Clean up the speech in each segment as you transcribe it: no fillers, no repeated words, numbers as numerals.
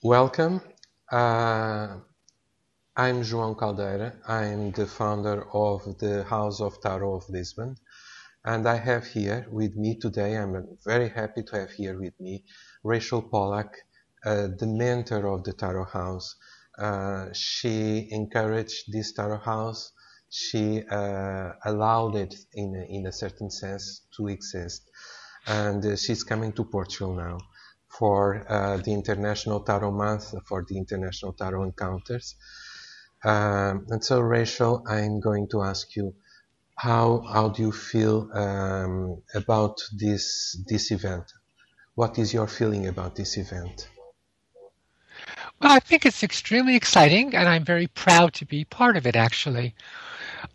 Welcome. Uh, I'm Joao Caldeira. I'm the founder of the House of Tarot of Lisbon. And I have here with me today, I'm very happy to have here with me Rachel Pollack, the mentor of the Tarot House. She encouraged this Tarot House. She allowed it in a certain sense to exist. And she's coming to Portugal now for the International Tarot Month, for the International Tarot Encounters. And so, Rachel, I'm going to ask you, how do you feel about this event? What is your feeling about this event? Well, I think it's extremely exciting, and I'm very proud to be part of it, actually.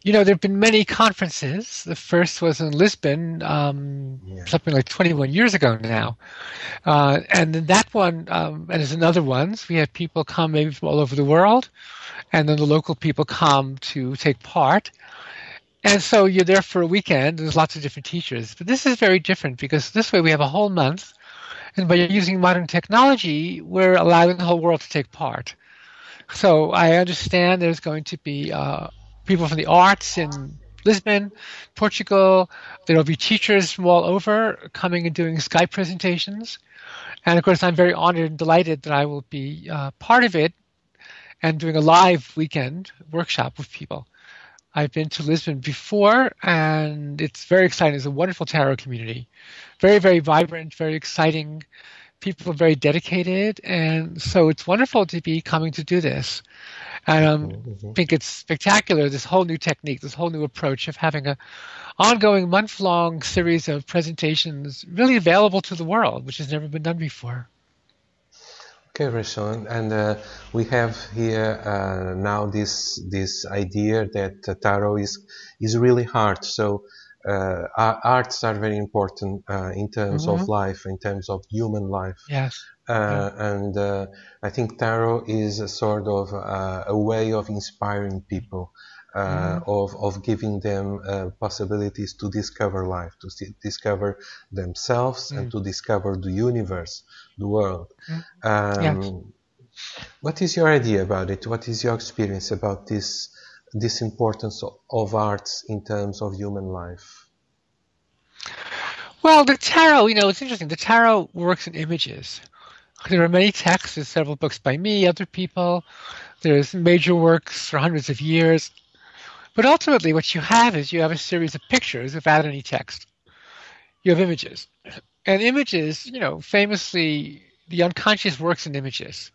There have been many conferences. The first was in Lisbon, Yeah. something like 21 years ago now. And then that one, and there's another ones, we have people come maybe from all over the world, and then the local people come to take part. And so you're there for a weekend. There's lots of different teachers. But this is very different because this way we have a whole month. And by using modern technology, we're allowing the whole world to take part. So I understand there's going to be people from the arts in Lisbon, Portugal. There will be teachers from all over coming and doing Skype presentations. And of course, I'm very honored and delighted that I will be part of it and doing a live weekend workshop with people. I've been to Lisbon before, and it's very exciting. It's a wonderful tarot community. Very, very vibrant, very exciting. People are very dedicated, and so it's wonderful to be coming to do this. And I think it's spectacular, this whole new technique, this whole new approach of having an ongoing month-long series of presentations really available to the world, which has never been done before. Okay, Rachel, and we have here now this idea that tarot is really hard. So arts are very important in terms of Hmm. life, in terms of human life. Yes. Yeah. And I think tarot is a sort of a way of inspiring people, Hmm. of giving them possibilities to discover life, to discover themselves, and to discover the universe, the world. Hmm. Yes. Um, what is your idea about it? What is your experience about this importance of arts in terms of human life? Well, the tarot, it's interesting. The tarot works in images. There are many texts. There's several books by me, other people. There's major works for hundreds of years. But ultimately, what you have a series of pictures without any text. You have images. And images, famously, the unconscious works in images.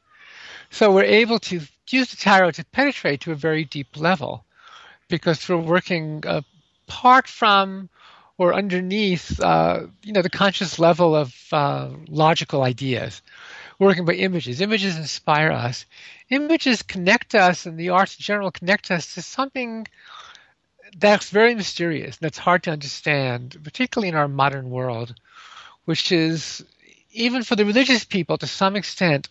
So we're able to use the tarot to penetrate to a very deep level because we're working apart from or underneath, the conscious level of logical ideas. Working by images. Images inspire us. Images connect us, and the arts in general connect us to something that's very mysterious, that's hard to understand, particularly in our modern world, which is, even for the religious people to some extent,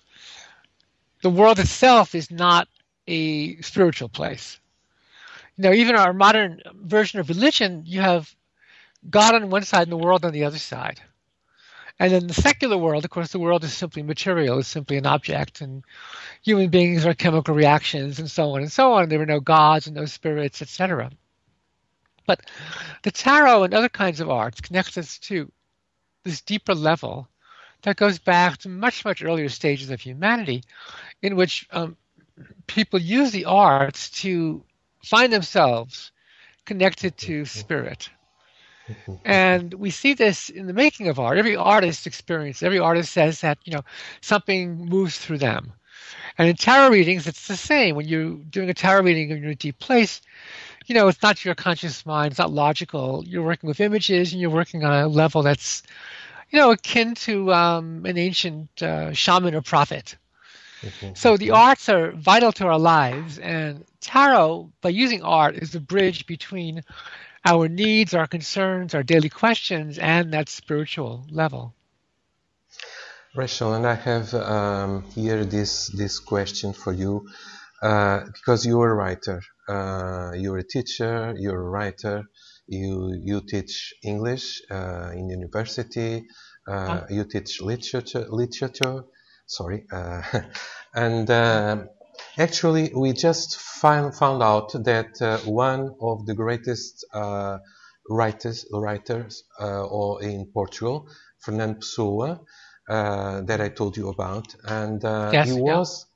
the world itself is not a spiritual place. Even our modern version of religion, you have God on one side and the world on the other side. And in the secular world, of course, the world is simply material, is simply an object, and human beings are chemical reactions, and so on and so on. There are no gods and no spirits, etc. But the tarot and other kinds of arts connect us to this deeper level that goes back to much, much earlier stages of humanity, in which people use the arts to find themselves connected to spirit. And we see this in the making of art. Every artist experience, every artist says that, something moves through them. And in tarot readings, it's the same. When you're doing a tarot reading and you're in a deep place, it's not your conscious mind, it's not logical. You're working with images and you're working on a level that's, akin to an ancient shaman or prophet. So the arts are vital to our lives, and tarot, by using art, is the bridge between our needs, our concerns, our daily questions, and that spiritual level. Rachel, and I have here this question for you because you're a writer, you're a teacher, you're a writer. You teach English in university. Uh, You teach literature. Sorry. And actually, we just found out that one of the greatest writers or in Portugal, Fernando Pessoa, that I told you about, and he Yes, yeah. was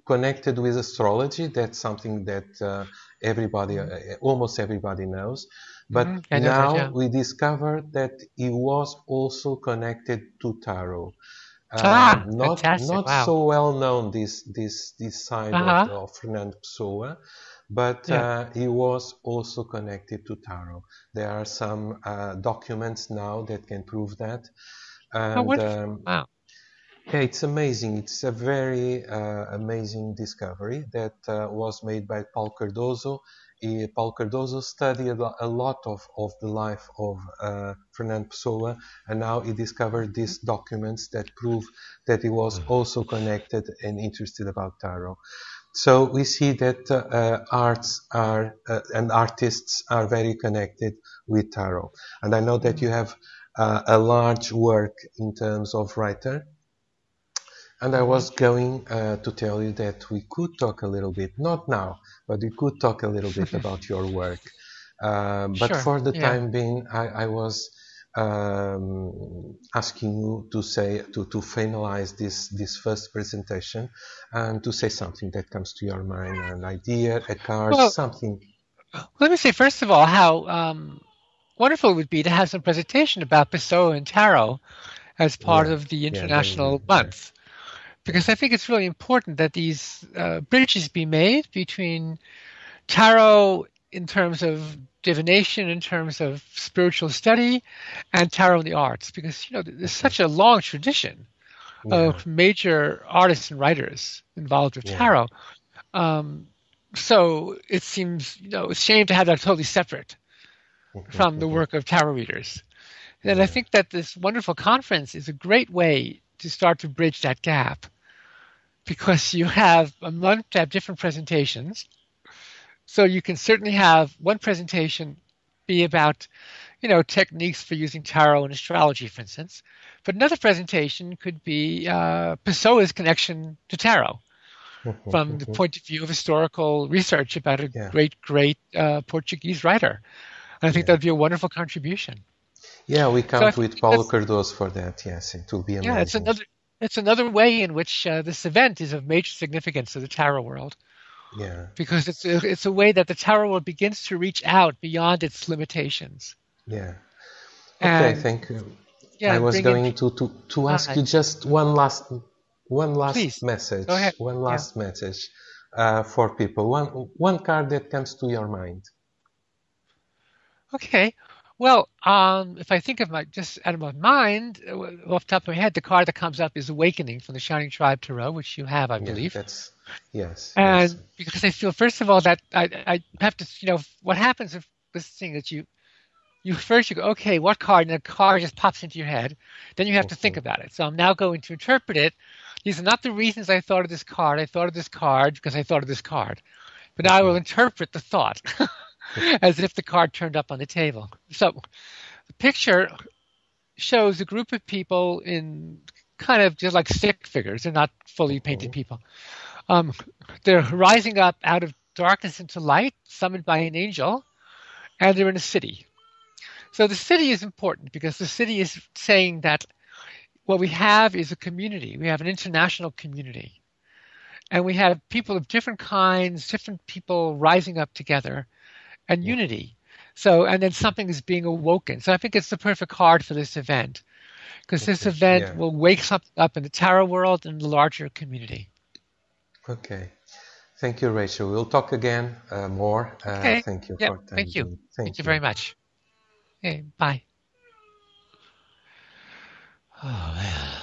connected with astrology. That's something that everybody, Mm-hmm. almost everybody knows. But Mm-hmm. I know that, now yeah. we discovered that he was also connected to tarot. Ah, fantastic. Not Wow. so well known this side Uh-huh. of Fernando Pessoa, but Yeah. he was also connected to tarot. There are some documents now that can prove that, Oh, and wonderful. Wow. yeah, it's amazing. It's a very amazing discovery that was made by Paulo Cardoso. Paulo Cardoso studied a lot of the life of Fernando Pessoa, and now he discovered Mhm. these documents that prove that he was also connected and interested about tarot. So we see that arts are and artists are very connected with tarot. And I know that you Mhm. have a large work in terms of writer, and I Mhm. was going to tell you that we could talk a little bit, not now, but we could talk a little bit about your work. But Sure. for the Yeah. time being, I was asking you to say to finalize this first presentation and to say something that comes to your mind, an idea, a card, Well, something. let me say first of all how wonderful it would be to have some presentation about Pessoa and tarot as part Yeah, of the yeah, that would be International yeah, Month, yeah, because I think it's really important that these bridges be made between tarot in terms of divination, in terms of spiritual study, and tarot in the arts, because there's mhm, such a long tradition yeah, of major artists and writers involved with yeah, tarot. Um, so it seems a shame to have that totally separate mhm, from the mhm, work of tarot readers. And I yeah, think that this wonderful conference is a great way to start to bridge that gap because you have a month to have different presentations. So you can certainly have one presentation be about, techniques for using tarot and astrology, for instance. But another presentation could be Pessoa's connection to tarot mhm, from the mhm, point of view of historical research about a yeah, great, great Portuguese writer. And I think yeah. that'd be a wonderful contribution. Yeah, we So I count think with Paulo that's Cardoso for that. Yes, it will be yeah, amazing. it's another way in which this event is of major significance to the tarot world Yeah, because it's a way that the tarot world begins to reach out beyond its limitations yeah. Okay, and thank you. yeah, I and was bring in going to ask uh, you just please go ahead. one Yeah. last message for people. One card that comes to your mind. Okay. Well, if I think of my just out of my mind, off the top of my head, the card that comes up is Awakening from the Shining Tribe Tarot, which you have, I Yeah, believe. that's yes, yes. And because I feel, first of all, that I have to, what happens if this thing that you first you go, okay, what card? And the card just pops into your head. Then you have to think Mhm, about it. So I'm now going to interpret it. These are not the reasons I thought of this card. I thought of this card because I thought of this card. But now I will mhm, interpret the thought as if the card turned up on the table. So the picture shows a group of people in kind of just like stick figures. They're not fully painted mhm, people. Um, they're rising up out of darkness into light, summoned by an angel, and they're in a city. So the city is important because the city is saying that what we have is a community. We have an international community. And we have people of different kinds, different people rising up together and mhm. unity. So, and then something is being awoken. So I think it's the perfect card for this event because this Okay, event yeah, will wake something up in the tarot world and the larger community. okay. Thank you, Rachel. We'll talk again more. Okay. Thank you Yep. for time Thank you. being. Thank you Thank very you. much. Okay. Bye. Oh, man.